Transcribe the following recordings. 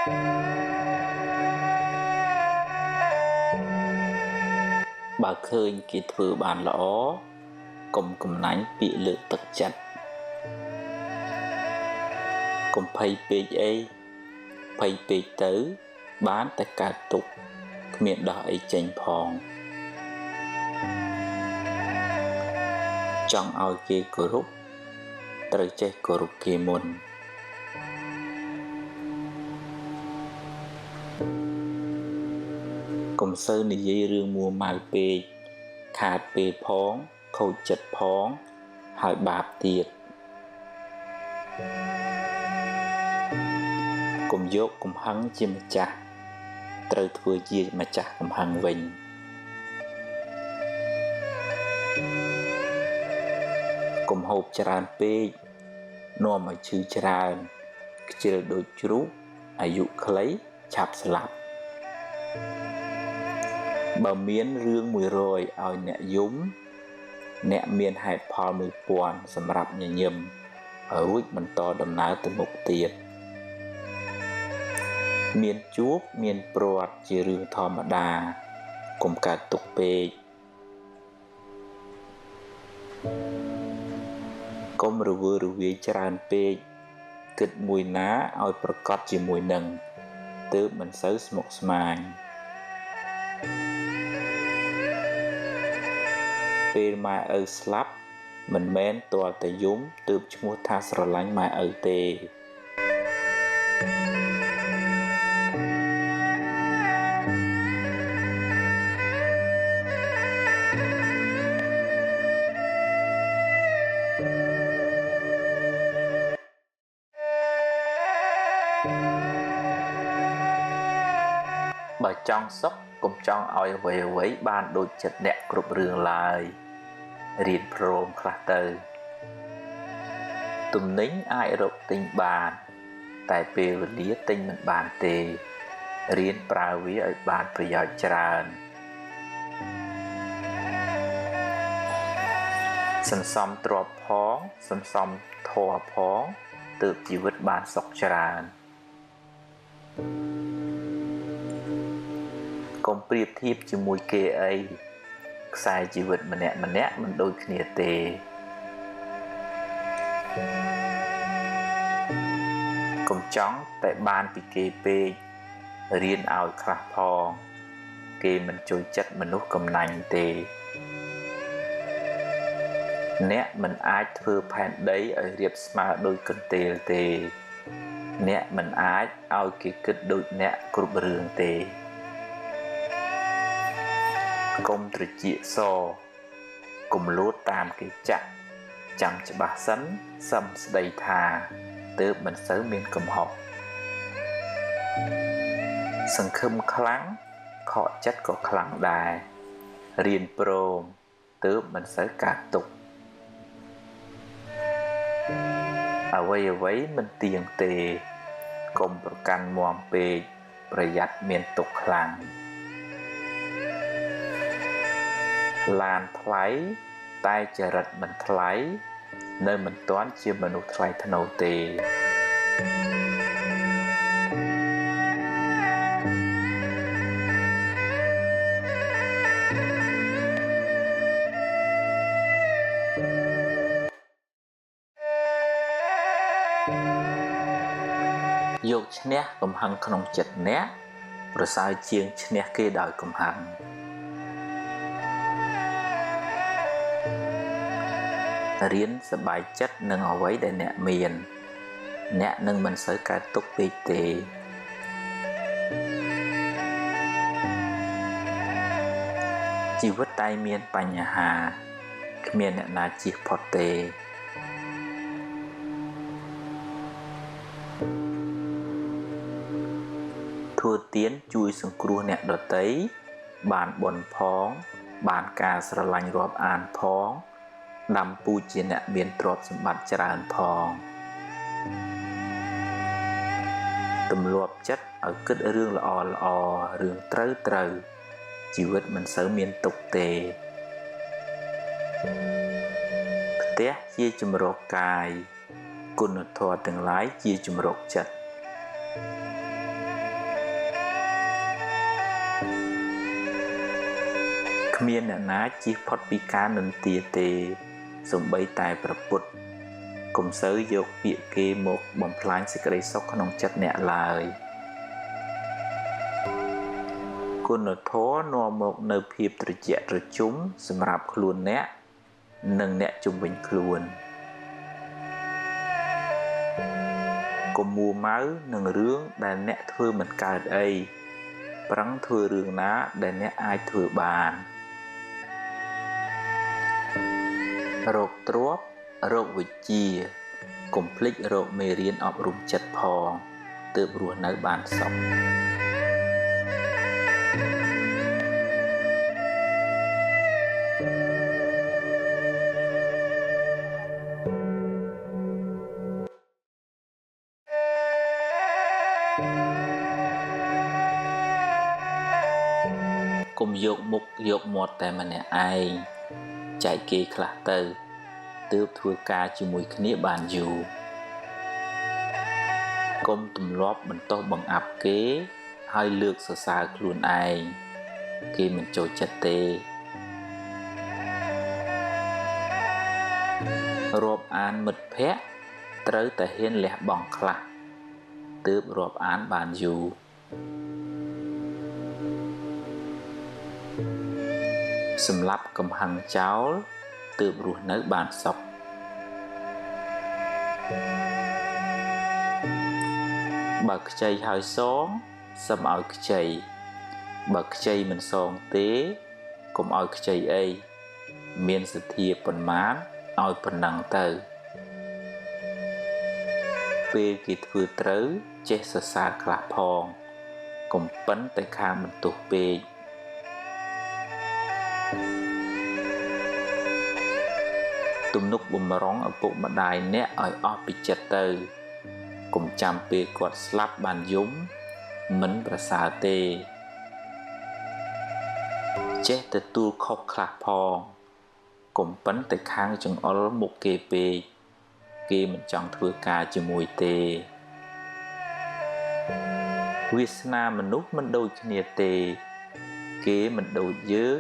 bà khơi kỳ thừa bàn lõ cùng nánh bị lựa tật chặt cùng phay bê ấy phay bê tứ bán tất cả tục miệng đỏ ấy chênh phong trong ao kê cổ rút trời chết cổ rút kê môn cùng sơ này dây rương mua màu bê khát bê phóng khâu chật phóng hỏi bạp tiệt cùng dốt cùng hăng chim chạc trời thừa chia mà chạc cùng hăng vinh cùng hộp tràn bê nô mà chư tràn chư đôi chú ai dụ khlấy chạp sạp bà miến rương mùi rồi ôi nẹ dũng nẹ miên hại phò mùi buồn xâm rạp nhà nhầm ở rút mình to đầm ná từ một tiệt miên chuốc miên prot chỉ rương thò mà đà cùng cả tục bê công rùa tràn bê kịch mùi ná ôi prot chỉ mùi nâng từ mình xấu một smangពេលម៉ែឪស្លាប់មិនមែនទាល់តែយំទើបឈ្មោះថាស្រឡាញ់ម៉ែឪទេបើចង់សុខកុំចង់ឲ្យអ្វីបានដូចចិត្តអ្នកគ្រប់រឿងឡើយរៀនព្រមខ្លះទៅទំនិញអាចរកទិញបានតែពេលវេលាទិញមិនបានទេរៀនប្រើវាឲ្យបានប្រយោជន៍ច្រើនសន្សំទ្រព្យផងសន្សំធម៌ផងទើបជីវិតបានសុខច្រើនកុំប្រៀបធៀបជាមួយគេអីខ្សែជីវិតម្នាក់មិនដូចគ្នាទេកុំចង់តែបានពីគេពេករៀនឲ្យខ្លះផងគេមិនជួយចិត្តមនុស្សកំណាញ់ទេអ្នកមិនអាចធ្វើផែនដីឲ្យរាបស្មើដូចកន្ទេលទេអ្នកមិនអាចឲ្យគេគិតដូចអ្នកគ្រប់រឿងទេកុំត្រចៀកសកុំលួតតាមគេចាក់ចាំច្បាស់សិនសឹមស្ដីថាទើបមិនសូវមានកំហុសសង្ឃឹមខ្លាំងខកចិត្តក៏ខ្លាំងដែររៀនព្រមទើបមិនសូវកើតទុក្ខអ្វីមិនទៀងទេកុំប្រកាន់មាំពេកប្រយ័ត្នមានទុក្ខខ្លាំងឡានថ្លៃតែចរិតមិនថ្លៃនៅមិនទាន់ជាមនុស្សថ្លៃថ្នូរទេយកឈ្នះកំហឹងក្នុងចិត្តអ្នកប្រសើរជាងឈ្នះគេដោយកំហឹងរៀនសប្បាយចិត្តនឹងអ្វីដែលអ្នកមានអ្នកនឹងមិនសូវកើតទុក្ខពេកទេជីវិតតែមានបញ្ហាគ្មានអ្នកណាជៀសផុតទេធ្វើទានជួយសង្គ្រោះអ្នកដទៃបានបុណ្យផងបានការស្រឡាញ់រាប់អានផងដាំពូជជាអ្នកមានទ្រព្យសម្បត្តិច្រើនផងទម្លាប់ចិត្តឲ្យគិតរឿងល្អរឿងត្រូវជីវិតមិនសូវមានទុក្ខទេផ្ទះជាជំរកកាយគុណធម៌ទាំងឡាយជាជំរកចិត្ត គ្មានអ្នកណាជៀសផុតពីការនិន្ទាទេសូម្បីតែព្រះពុទ្ធកុំសូវយកពាក្យគេមកបំផ្លាញសេចក្តីសុខក្នុងចិត្តអ្នកឡើយគុណធម៌នាំមកនៅភាពត្រជាក់ត្រជុំសម្រាប់ខ្លួនអ្នកនិងអ្នកជុំវិញខ្លួនកុំមួម៉ៅនឹងរឿងដែលអ្នកធ្វើមិនកើតអីប្រឹងធ្វើរឿងណាដែលអ្នកអាចធ្វើបានរោគទ្រព្យរោគវិជ្ជាកុំភ្លេចរោគមេរៀនអប់រំចិត្តផងទើបរស់នៅបានសុខកុំយកមុខយកមាត់តែម្នាក់ឯងចែកគេខ្លះទៅទើបធ្វើការជាមួយគ្នាបានយូរកុំទម្លាប់បន្តោសបង្អាប់គេហើយលើកសរសើរខ្លួនឯងគេមិនចូលចិត្តទេរាប់អានមិត្តភក្តិត្រូវតែហ៊ានលះបង់ខ្លះទើបរាប់អានបានយូរសម្រាប់កំហឹងចោលទើបរស់នៅបានសុខបើខ្ចីហើយសងសឹមឲ្យខ្ចីបើខ្ចីមិនសងទេកុំឲ្យខ្ចីអីមានសទ្ធាប៉ុន្មានឲ្យប៉ុណ្ណឹងទៅពេលគេធ្វើត្រូវចេះសរសើរខ្លះផងកុំប៉ិនតែខាងបន្ទោសពេកទំនុកបំរុងឪពុកម្ដាយអ្នកឲ្យអស់ពីចិត្តទៅកុំចាំពេលគាត់ស្លាប់បានយំមិនប្រសើរទេចេះទទួលខុសខ្លះផងកុំប៉ិនតែខាងចង្អុលមុខគេពេកគេមិនចង់ធ្វើការជាមួយទេវាសនាមនុស្សមិនដូចគ្នាទេគេមិនដូចយើង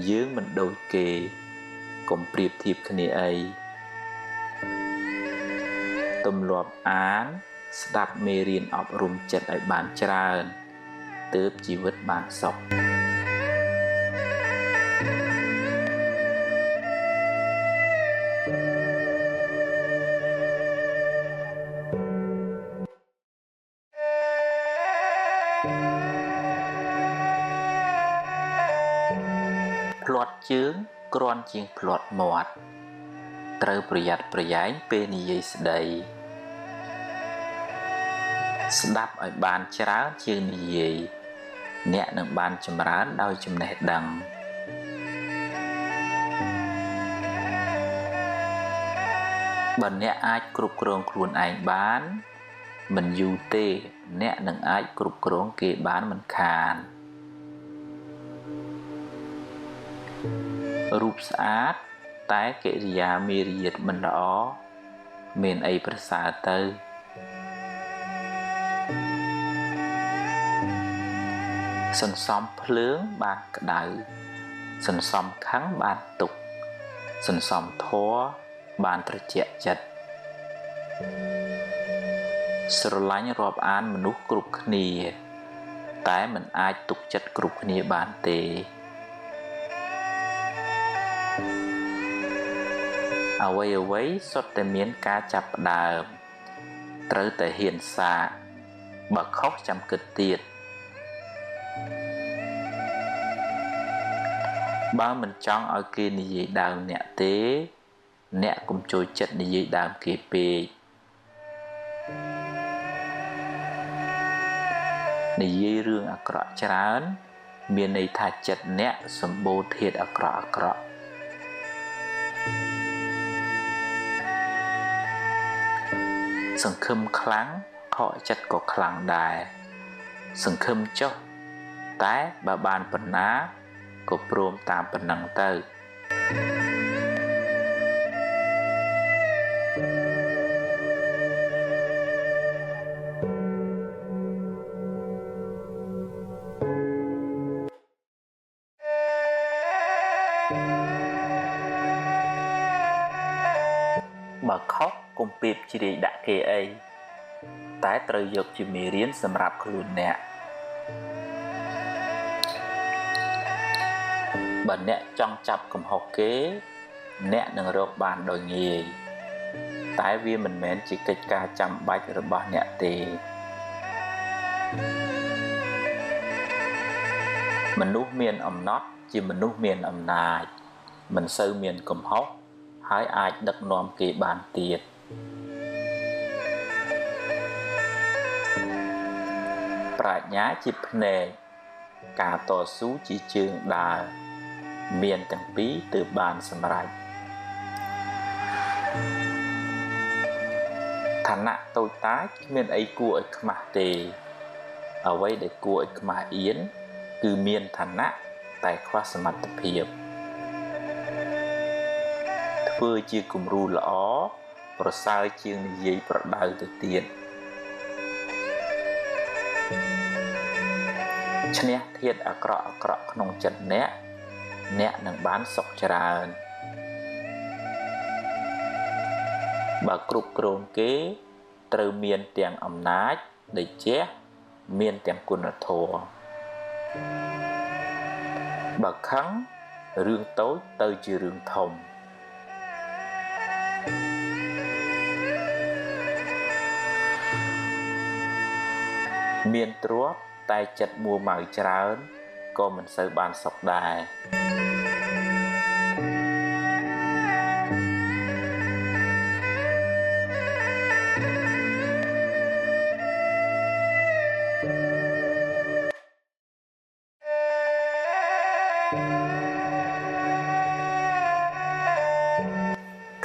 យើងមិនដូចគេកុំប្រៀបធៀបគ្នាអីទម្លាប់អានស្ដាប់មេរៀនអប់រំចិត្តឲ្យបានច្រើនទើបជីវិតបានសុខភ្លាត់ជើងគ្រាន់ជាងភ្លាត់មាត់ត្រូវប្រយ័ត្នប្រយែងពេលនិយាយស្ដីស្ដាប់ឲ្យបានច្រើនជាងនិយាយអ្នកនឹងបានចម្រើនដោយចំណេះដឹងបើអ្នកអាចគ្រប់គ្រងខ្លួនឯងបានមិនយូរទេអ្នកនឹងអាចគ្រប់គ្រងគេបានមិនខានរូបស្អាតតែកិរិយាមារយាទមិនល្អមានអីប្រសើរទៅសន្សំភ្លើងបានក្តៅសន្សំខឹងបានទុក្ខសន្សំធម៌បានត្រជាក់ចិត្តស្រឡាញ់រាប់អានមនុស្សគ្រប់គ្នាតែមិនអាចទុកចិត្តគ្រប់គ្នាបានទេអ្វីសុទ្ធតែមានការចាប់ផ្ដើមត្រូវតែហ៊ានសាកបើខុសចាំគិតទៀតបើមិនចង់ឲ្យគេនិយាយដើមអ្នកទេអ្នកកុំចូលចិត្តនិយាយដើមគេពេកនិយាយរឿងអាក្រក់ច្រើនមានន័យថាចិត្តអ្នកសម្បូរធាតុអាក្រក់សង្ឃឹមខ្លាំងខកចិត្តក៏ខ្លាំងដែរសង្ឃឹមចុះតែបើបានប៉ុណ្ណាក៏ព្រមតាមប៉ុណ្ណឹងទៅ ខុសកុំពៀបជ្រាយដាក់គេអីតែត្រូវយកជាមេរៀនសម្រាប់ខ្លួនអ្នកបើអ្នកចង់ចាប់កំហុសគេអ្នកនឹងរកបានដោយងាយតែវាមិនមែនជាកិច្ចការចាំបាច់របស់អ្នកទេមនុស្សមានអំណត់ជាមនុស្សមានអំណាចមិនសូវមានកំហុសហើយអាចដឹកនាំគេបានទៀតប្រាជ្ញាជាភ្នែកការតស៊ូជាជើងដើរមានទាំងពីរទើបបានសម្រេចឋានៈតូចតាចគ្មានអីគួរឲ្យខ្មាស់ទេអ្វីដែលគួរឲ្យខ្មាស់អៀនគឺមានឋានៈតែខ្វះសមត្ថភាពធ្វើជាគំរូល្អប្រសើរជាងនិយាយប្រដៅទៅទៀតឈ្នះធាតុអាក្រក់ក្នុងចិត្តអ្នកនឹងបានសុខច្រើនបើគ្រប់គ្រងគេត្រូវមានទាំងអំណាចតេជះមានទាំងគុណធម៌បើខឹងរឿងតូចទៅជារឿងធំមានទ្រព្យតែចិត្តមួម៉ៅច្រើនក៏មិនសូវបានសុខដែរ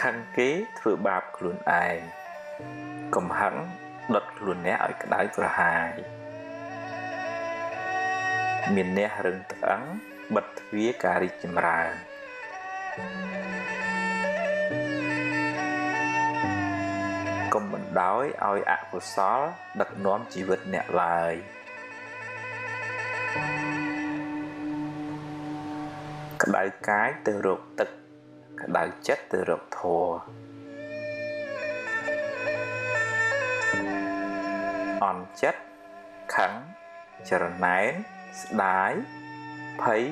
ខឹងគេធ្វើបាបខ្លួនឯងកំហឹងដុតខ្លួនអ្នកឲ្យក្តៅក្រហាយមានអ្នករឹងត្អឹងបិទទ្វារការរីកចម្រើនកុំបណ្ដោយឲ្យអកុសលដឹកនាំជីវិតអ្នកឡើយក្តៅកាយទៅរកទឹកក្តៅចិត្តទៅរកធម៌អន់ចិត្តខឹងចរណែនស្ដាយភ័យ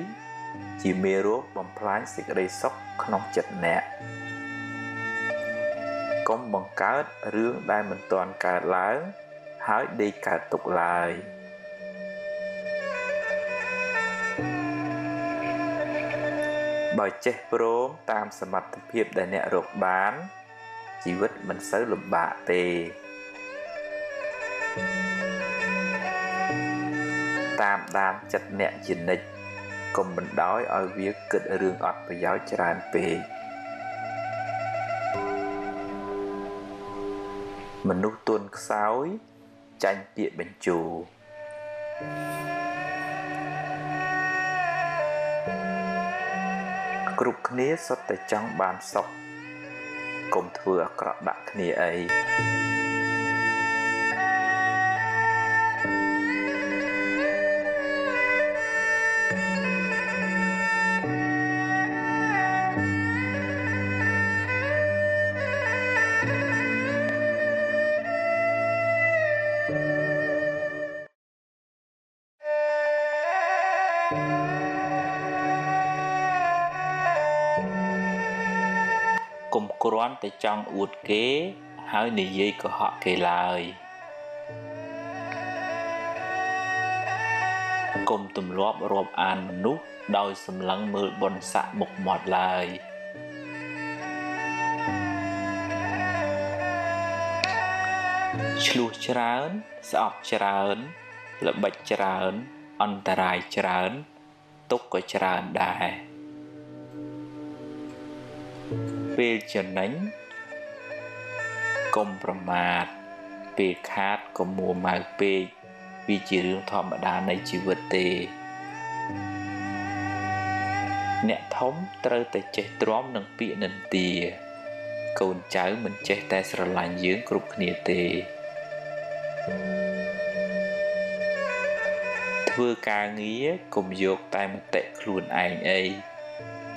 ជាមេរោគបំផ្លាញសេចក្តីសុខក្នុងចិត្តអ្នកកុំបង្កើតរឿងដែលមិនទាន់កើតឡើងហើយដេកកើតទុកឡើយបើចេះព្រមតាមសមត្ថភាពដែលអ្នករកបានជីវិតមិនសូវលំបាកទេតាមដានចិត្តអ្នកជានិច្ចកុំបណ្ដោយឲ្យវាគិតរឿងអត់ប្រយោជន៍ច្រើនពេកមនុស្សទន់ខ្សោយចាញ់ពាក្យបញ្ជោគ្រប់គ្នាសុទ្ធតែចង់បានសុខកុំធ្វើអាក្រក់ដាក់គ្នាអីកុំគ្រាន់តែចង់អួតគេហើយនិយាយកុហកគេឡើយកុំទម្លាប់រាប់អានមនុស្សដោយសម្លឹងមើលបុណ្យស័ក្តិមុខមាត់ឡើយឆ្លោះច្រើនស្អប់ច្រើនល្បិចច្រើនអន្តរាយច្រើនទុក្ខក៏ច្រើនដែរពេលចំណេញកុំប្រមាទពេលខាតកុំមួម៉ៅពេកវាជារឿងធម្មតានៃជីវិតទេអ្នកធំត្រូវតែចេះទ្រាំនឹងពាក្យនិន្ទាកូនចៅមិនចេះតែស្រឡាញ់យើងគ្រប់គ្នាទេធ្វើការងារកុំយកតែមតិខ្លួនឯងអី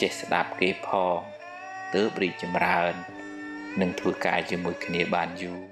ចេះស្ដាប់គេផងទើបរីកចម្រើន និងធ្វើការជាមួយគ្នាបានយូរ